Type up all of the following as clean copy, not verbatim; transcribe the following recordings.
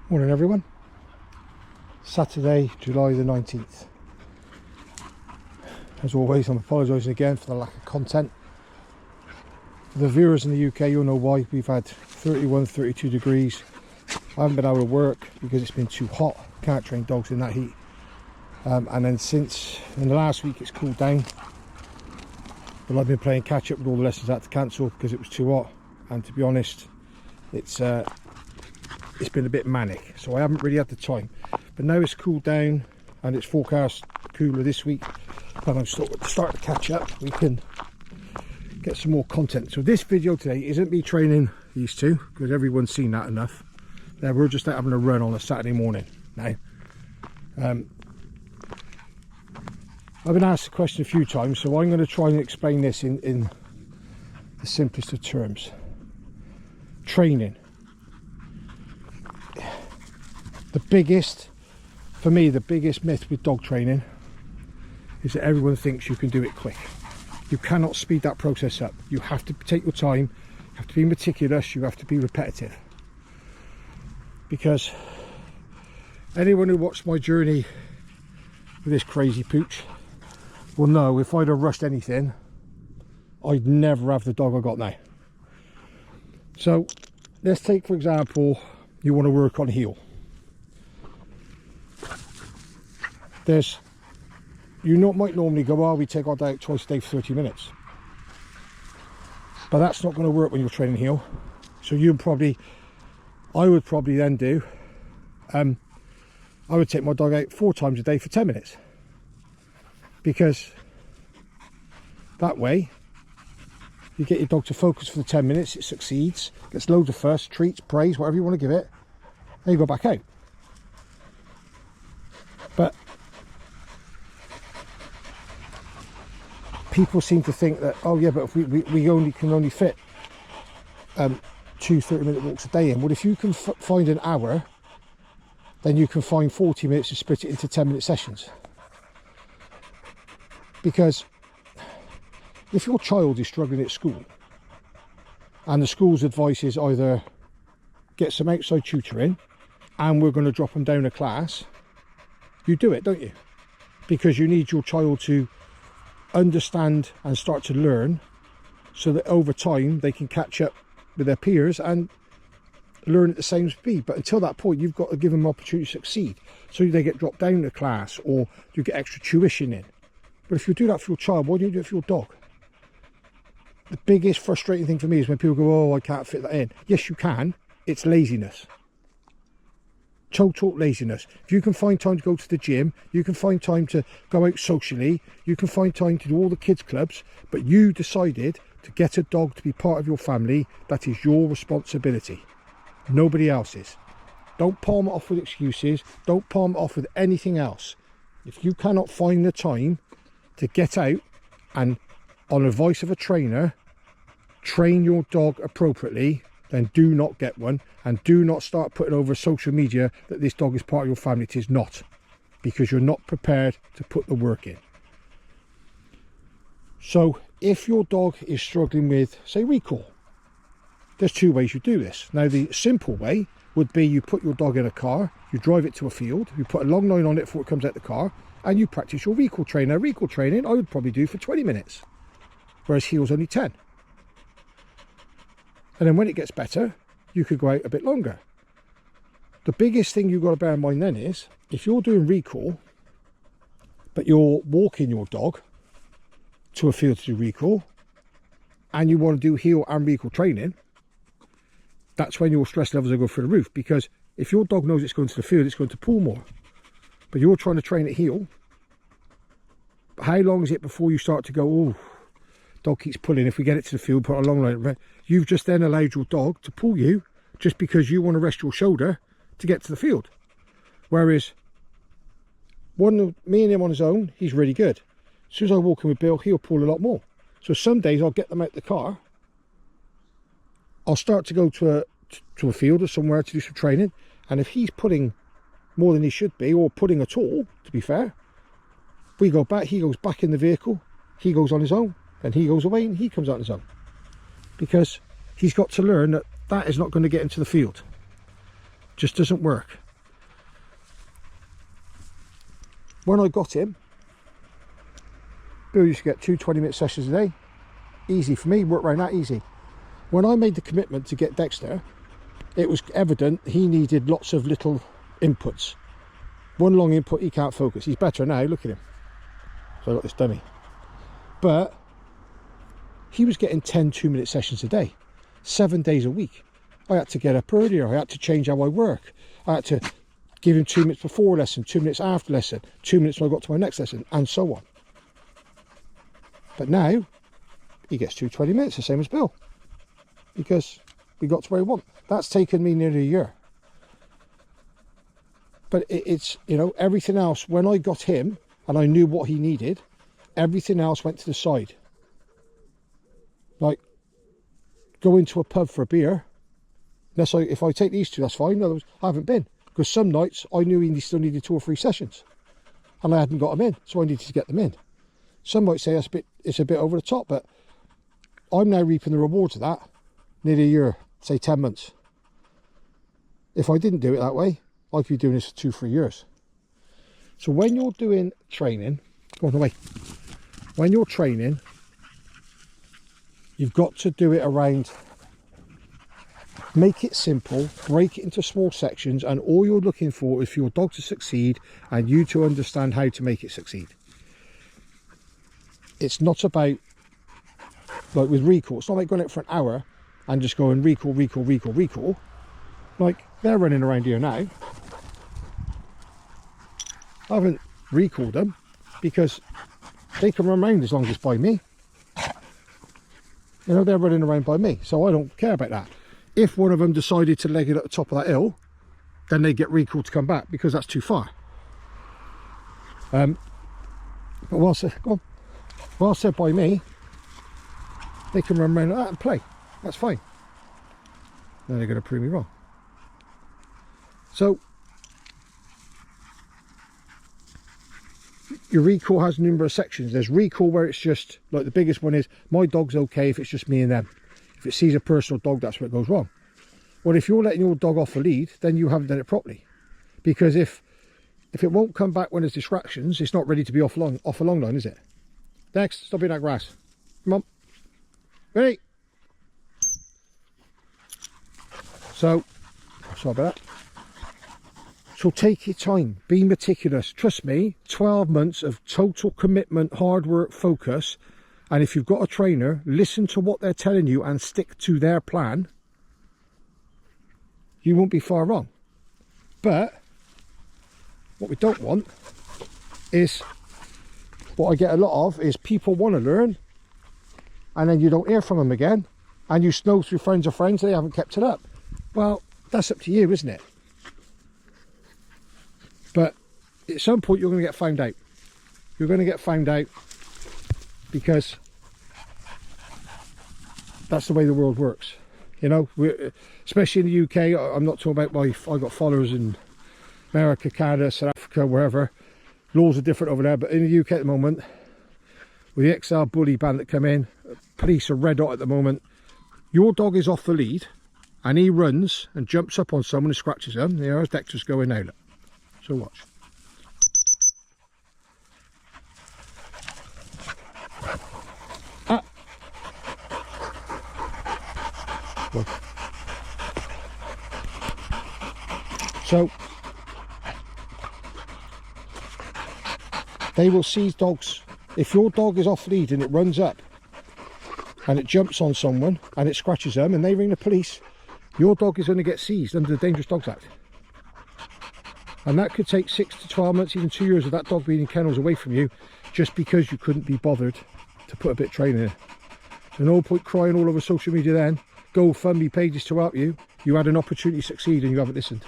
Morning everyone. Saturday, July the 19th. As always, I'm apologising again for the lack of content. For the viewers in the UK, you'll know why. We've had 31, 32 degrees. I haven't been able to work because it's been too hot. Can't train dogs in that heat. And then since in the last week it's cooled down. But I've been playing catch up with all the lessons I had to cancel because it was too hot. And to be honest, it's been a bit manic, so I haven't really had the time. But now it's cooled down and it's forecast cooler this week, and I'm starting to catch up. We can get some more content. So this video today isn't me training these two, because everyone's seen that enough. We're just out having a run on a Saturday morning now. I've been asked the question a few times, so I'm going to try and explain this in the simplest of terms. Training. For me, the biggest myth with dog training is that everyone thinks you can do it quick. You cannot speed that process up. You have to take your time, you have to be meticulous, you have to be repetitive. Because anyone who watched my journey with this crazy pooch will know if I'd have rushed anything, I'd never have the dog I got now. So let's take, for example, you want to work on heel. Might normally go, oh, we take our dog out twice a day for 30 minutes. But that's not going to work when you're training heel. So I would probably then do, I would take my dog out 4 times a day for 10 minutes. Because that way, you get your dog to focus for the 10 minutes, it succeeds, gets loads of fuss, treats, praise, whatever you want to give it, then you go back out. But people seem to think that, oh yeah, but if we can only fit 2 30-minute walks a day in. Well, if you can find an hour, then you can find 40 minutes to split it into 10-minute sessions. Because if your child is struggling at school and the school's advice is either get some outside tutoring and we're going to drop them down a class, you do it, don't you? Because you need your child to understand and start to learn, so that over time they can catch up with their peers and learn at the same speed. But until that point, you've got to give them an opportunity to succeed, so they get dropped down to class or you get extra tuition in. But if you do that for your child, why don't you do it for your dog? The biggest frustrating thing for me is when people go, oh, I can't fit that in. Yes, you can. It's laziness. Total laziness. If you can find time to go to the gym, you can find time to go out socially, you can find time to do all the kids clubs, but you decided to get a dog to be part of your family, that is your responsibility, nobody else's. Don't palm it off with excuses, don't palm it off with anything else. If you cannot find the time to get out and, on advice of a trainer, train your dog appropriately, then do not get one, and do not start putting over social media that this dog is part of your family. It is not, because you're not prepared to put the work in. So if your dog is struggling with, say, recall, there's 2 ways you do this. Now, the simple way would be you put your dog in a car, you drive it to a field, you put a long line on it before it comes out the car, and you practice your recall training. Now, recall training I would probably do for 20 minutes, whereas heel's only 10. And then when it gets better, you could go out a bit longer. The biggest thing you've got to bear in mind then is, if you're doing recall, but you're walking your dog to a field to do recall, and you want to do heel and recall training, that's when your stress levels will go through the roof. Because if your dog knows it's going to the field, it's going to pull more. But you're trying to train it heel. How long is it before you start to go, oh, dog keeps pulling, if we get it to the field, put a long line. You've just then allowed your dog to pull you just because you want to rest your shoulder to get to the field. Whereas me and him on his own, he's really good. As soon as I walk in with Bill, he'll pull a lot more. So some days I'll get them out the car, I'll start to go to a field or somewhere to do some training, and if he's pulling more than he should be, or pulling at all, to be fair, we go back, he goes back in the vehicle, he goes on his own, and he goes away and he comes out on his own. Because he's got to learn that that is not going to get into the field. Just doesn't work. When I got him, Bill used to get 2 20-minute sessions a day. Easy for me, worked around that easy. When I made the commitment to get Dexter, it was evident he needed lots of little inputs. One long input, he can't focus. He's better now, look at him. So I got this dummy. But he was getting 10 2-minute sessions a day, 7 days a week. I had to get up earlier. I had to change how I work. I had to give him 2 minutes before lesson, 2 minutes after lesson, 2 minutes when I got to my next lesson, and so on. But now, he gets 2 20 minutes, the same as Bill, because we got to where we want. That's taken me nearly a year. But it's, you know, everything else, when I got him, and I knew what he needed, everything else went to the side. Like, going to a pub for a beer, if I take these two, that's fine. In other words, I haven't been, because some nights I knew he still needed 2 or 3 sessions, and I hadn't got them in, so I needed to get them in. Some might say it's a bit over the top, but I'm now reaping the rewards of that. Nearly a year, say 10 months. If I didn't do it that way, I could be doing this for 2 3 years. So when you're doing training, go on away. When you're training, you've got to do it around, make it simple, break it into small sections, and all you're looking for is for your dog to succeed and you to understand how to make it succeed. It's not about, like with recall, it's not like going out for an hour and just going recall. Like, they're running around here now. I haven't recalled them because they can run around as long as it's by me. You know, they're running around by me, so I don't care about that. If one of them decided to leg it at the top of that hill, then they get recalled to come back because that's too far. But whilst they're by me, they can run around like that and play. That's fine. Then they're going to prove me wrong. So your recall has numerous sections. There's recall where it's just, like the biggest one is, my dog's okay if it's just me and them. If it sees a personal dog, that's where it goes wrong. Well, if you're letting your dog off the lead, then you haven't done it properly. Because if it won't come back when there's distractions, it's not ready to be off a long line, is it? Next, stop eating that grass. Come on. Ready? So, sorry about that. So take your time, be meticulous. Trust me, 12 months of total commitment, hard work, focus. And if you've got a trainer, listen to what they're telling you and stick to their plan. You won't be far wrong. But what we don't want is, what I get a lot of is people want to learn and then you don't hear from them again, and you snow through friends of friends, they haven't kept it up. Well, that's up to you, isn't it? But at some point you're going to get found out. You're going to get found out because that's the way the world works. You know, especially in the UK, I'm not talking about I've got followers in America, Canada, South Africa, wherever. Laws are different over there, but in the UK at the moment, with the XR bully ban that come in, police are red hot at the moment. Your dog is off the lead and he runs and jumps up on someone and scratches them. There's Dexter's going now, look. So watch. Ah. Well. So they will seize dogs. If your dog is off lead and it runs up and it jumps on someone and it scratches them and they ring the police, your dog is going to get seized under the Dangerous Dogs Act. And that could take 6 to 12 months, even 2 years of that dog being in kennels away from you, just because you couldn't be bothered to put a bit of training in. So no point crying all over social media then. GoFundMe pages to help you. You had an opportunity to succeed and you haven't listened.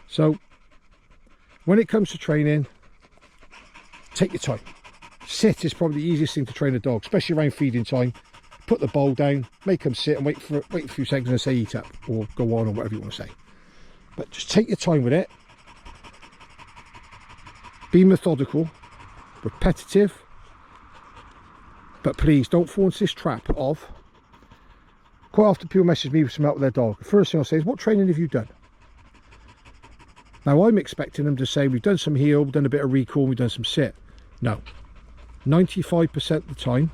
So when it comes to training, take your time. Sit is probably the easiest thing to train a dog, especially around feeding time. Put the bowl down, make them sit and wait a few seconds and say eat up, or go on, or whatever you want to say. But just take your time with it. Be methodical, repetitive, but please don't fall into this trap of, quite often people message me with some help with their dog. The first thing I'll say is, what training have you done? Now I'm expecting them to say we've done some heel, we've done a bit of recall, we've done some sit. No, 95% of the time,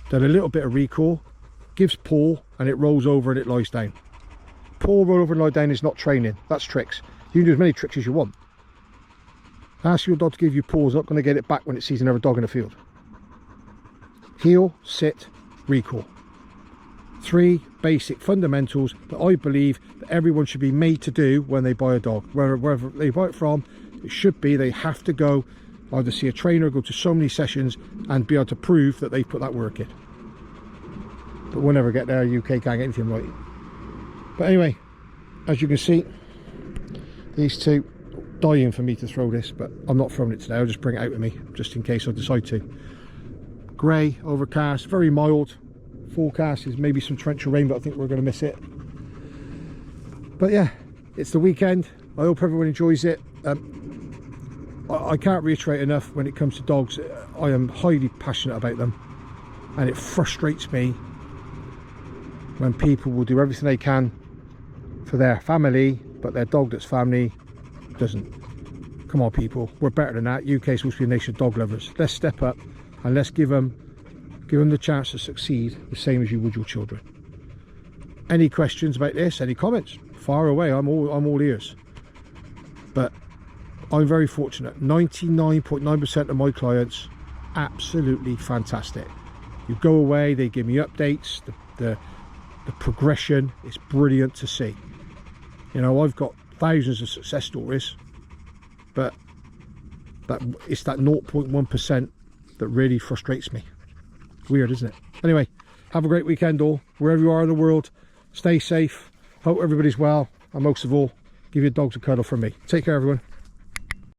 done a little bit of recall, gives paw, and it rolls over and it lies down. Paw, roll over and lie down is not training, that's tricks. You can do as many tricks as you want. Ask your dog to give you paws, not going to get it back when it sees another dog in the field. Heel, sit, recall. 3 basic fundamentals that I believe that everyone should be made to do when they buy a dog. Wherever they buy it from, it should be they have to go either see a trainer, go to so many sessions and be able to prove that they've put that work in. But we'll never get there, UK can't get anything right. But anyway, as you can see, these two dying for me to throw this, but I'm not throwing it today, I'll just bring it out with me just in case I decide to. Grey, overcast, very mild. Forecast is maybe some torrential rain, but I think we're going to miss it. But yeah, it's the weekend. I hope everyone enjoys it. I can't reiterate enough when it comes to dogs. I am highly passionate about them, and it frustrates me when people will do everything they can for their family, but their dog that's family doesn't. Come on people, we're better than that. UK is supposed to be a nation of dog lovers. Let's step up and let's give them the chance to succeed the same as you would your children. Any questions about this, any comments, fire away. I'm all ears. But I'm very fortunate. 99.9% of my clients, absolutely fantastic. You go away, they give me updates. The progression is brilliant to see. You know, I've got thousands of success stories, but it's that 0.1% that really frustrates me. Weird, isn't it? Anyway, have a great weekend all, wherever you are in the world. Stay safe, hope everybody's well, and most of all, give your dogs a cuddle from me. Take care everyone.